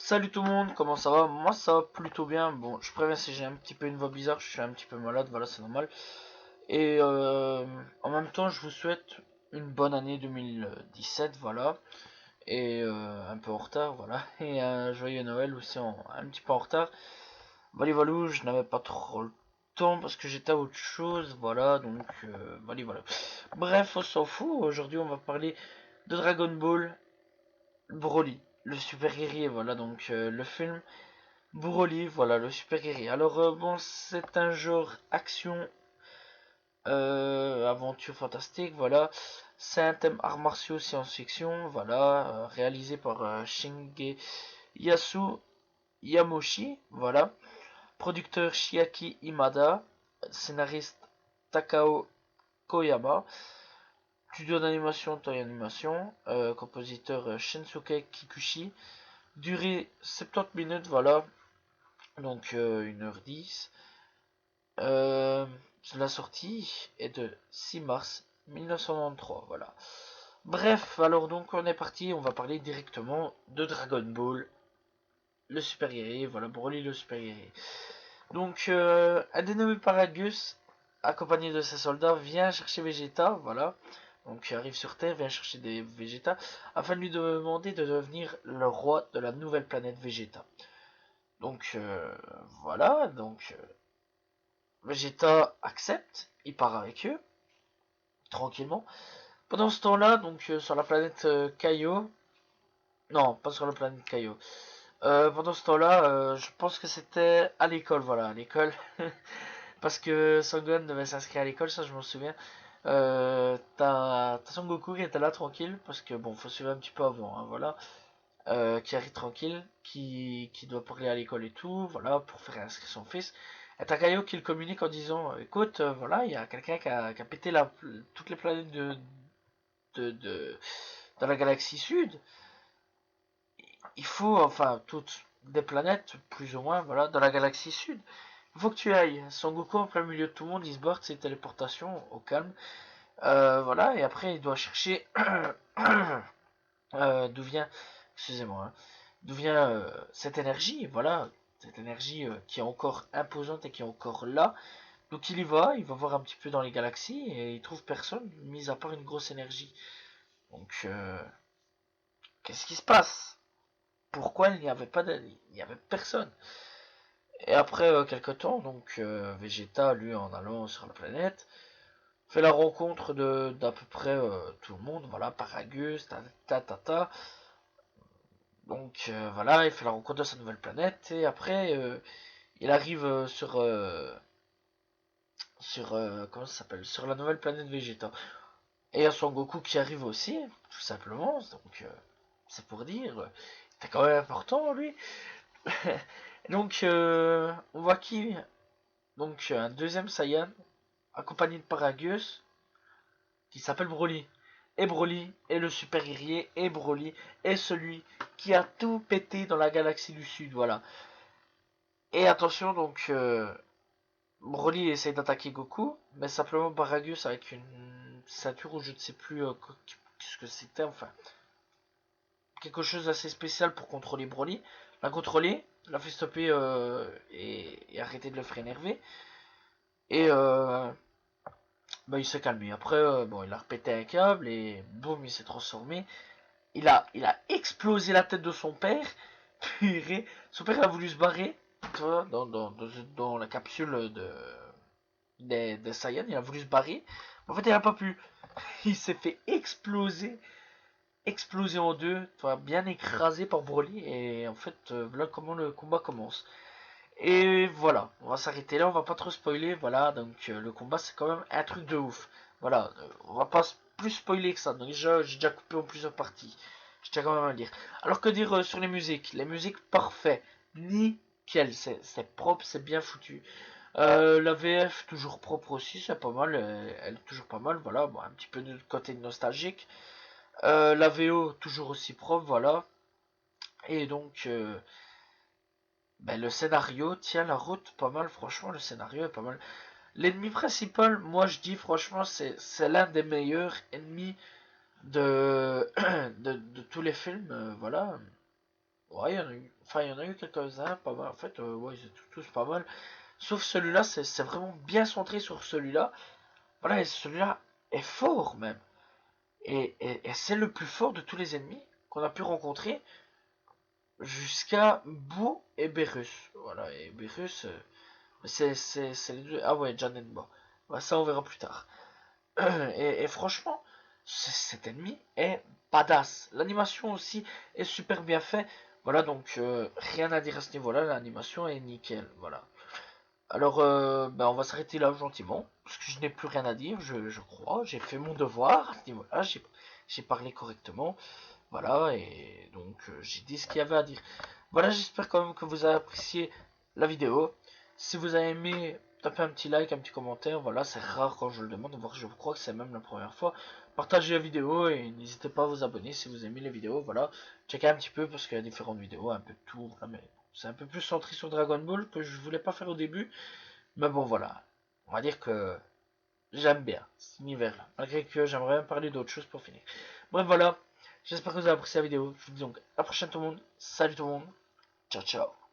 Salut tout le monde, comment ça va? Moi ça va plutôt bien. Bon, je préviens si j'ai un petit peu une voix bizarre, je suis un petit peu malade, voilà, c'est normal. Et en même temps, je vous souhaite une bonne année 2017, voilà. Et un peu en retard, voilà. Et un joyeux Noël aussi, un petit peu en retard. Voilà, voilà, je n'avais pas trop le temps parce que j'étais à autre chose, voilà. Donc, voilà, voilà. Bref, on s'en fout. Aujourd'hui, on va parler de Dragon Ball Broly, le super guerrier, voilà. Donc, le film. Broly, voilà, le super guerrier. Alors, bon, c'est un genre action, aventure fantastique, voilà. C'est un thème arts martiaux science-fiction, voilà, réalisé par Yasu Yamoshi, voilà. Producteur Shiaki Imada, scénariste Takao Koyama, studio d'animation Toei Animation, compositeur Shinsuke Kikuchi, durée 70 minutes, voilà, donc 1h10. Euh, la sortie est de 6 mars 1993, voilà. Bref, alors donc on est parti, on va parler directement de Dragon Ball, le super guerrier, voilà, Broly le super guerrier. Donc, un dénommé Paragus, accompagné de ses soldats, vient chercher Vegeta, voilà. Donc, il arrive sur Terre, vient chercher des Vegeta, afin de lui demander de devenir le roi de la nouvelle planète Vegeta. Donc, voilà, donc Vegeta accepte, il part avec eux, tranquillement. Pendant ce temps-là, donc sur la planète Kaio, non, pas sur la planète Kaio. Pendant ce temps-là, je pense que c'était à l'école, voilà, à l'école. Parce que Son devait s'inscrire à l'école, ça je m'en souviens. T'as Son Goku qui était là tranquille, parce que bon, faut suivre un petit peu avant, hein, voilà. Qui arrive tranquille, qui doit parler à l'école et tout, voilà, pour faire inscrire son fils. Et t'as Kaio qui le communique en disant, écoute, voilà, il y a quelqu'un qui a pété toutes les planètes de, dans la galaxie sud. Il faut, enfin, toutes des planètes, plus ou moins, voilà, dans la galaxie sud. Il faut que tu ailles. Son Goku en plein milieu de tout le monde, il se barre de ses téléportations au calme. Voilà, et après il doit chercher d'où vient, excusez-moi, hein, d'où vient cette énergie, voilà, cette énergie qui est encore imposante et qui est encore là. Donc il va voir un petit peu dans les galaxies et il trouve personne, mis à part une grosse énergie. Donc qu'est-ce qui se passe? Pourquoi il n'y avait pas il n'y avait personne? Et après quelques temps, donc Vegeta, lui, en allant sur la planète, fait la rencontre de d'à peu près tout le monde, voilà, Paragus, ta. Donc voilà, il fait la rencontre de sa nouvelle planète et après il arrive comment ça s'appelle, sur la nouvelle planète Vegeta. Et il y a Son Goku qui arrive aussi, tout simplement. Donc c'est pour dire, c'est quand même important lui. Donc on voit qui, donc un deuxième Saiyan accompagné de Paragus qui s'appelle Broly. Et Broly est le super guerrier, et Broly est celui qui a tout pété dans la galaxie du Sud, voilà. Et attention, donc, Broly essaie d'attaquer Goku, mais simplement Paragus avec une ceinture où je ne sais plus ce que c'était, enfin, quelque chose d'assez spécial pour contrôler Broly. L'a contrôlé, l'a fait stopper et arrêter de le faire énerver. Et bah, il s'est calmé. Après, bon, il a repété un câble et boum, il s'est transformé. Il a explosé la tête de son père. Purée. Son père a voulu se barrer, tu vois, dans la capsule des Saiyans. Il a voulu se barrer. En fait, il n'a pas pu. Il s'est fait exploser en deux, tu vois, bien écrasé par Broly. Et en fait, voilà comment le combat commence. Et voilà, on va s'arrêter là, on va pas trop spoiler. Voilà, donc le combat c'est quand même un truc de ouf. Voilà, on va pas plus spoiler que ça. Donc déjà, j'ai déjà coupé en plusieurs parties. Je tiens quand même à le dire. Alors que dire sur les musiques? Les musiques parfait, nickel, c'est propre, c'est bien foutu. La VF toujours propre aussi, c'est pas mal, elle est toujours pas mal, voilà, bon, un petit peu de côté nostalgique. La VO toujours aussi propre, voilà. Et donc ben, le scénario tient la route pas mal, franchement, le scénario est pas mal. L'ennemi principal, moi je dis franchement, c'est l'un des meilleurs ennemis de, de tous les films, voilà. Ouais, Enfin, il y en a eu quelques-uns, pas mal. En fait, ouais, ils étaient tous pas mal. Sauf celui-là, c'est vraiment bien centré sur celui-là. Voilà, et celui-là est fort même. Et c'est le plus fort de tous les ennemis qu'on a pu rencontrer jusqu'à Boo et Berus. Voilà, et Berus, c'est les deux. Ah ouais, Janenba. Bah, ça, on verra plus tard. Et franchement, cet ennemi est badass. L'animation aussi est super bien faite. Voilà, donc rien à dire à ce niveau-là. L'animation est nickel. Voilà. Alors, ben, on va s'arrêter là gentiment. Parce que je n'ai plus rien à dire, je crois. J'ai fait mon devoir à ce niveau-là. J'ai parlé correctement. Voilà, et donc j'ai dit ce qu'il y avait à dire. Voilà, j'espère quand même que vous avez apprécié la vidéo. Si vous avez aimé, tapez un petit like, un petit commentaire. Voilà, c'est rare quand je le demande, voire je crois que c'est même la première fois. Partagez la vidéo et n'hésitez pas à vous abonner si vous aimez les vidéos. Voilà, checkez un petit peu parce qu'il y a différentes vidéos, un peu de tout. Voilà, mais c'est un peu plus centré sur Dragon Ball que je voulais pas faire au début. Mais bon, voilà, on va dire que j'aime bien cet univers-là. Malgré que j'aimerais même parler d'autre chose pour finir. Bref, voilà. J'espère que vous avez apprécié la vidéo. Je vous dis donc à la prochaine tout le monde. Salut tout le monde. Ciao, ciao.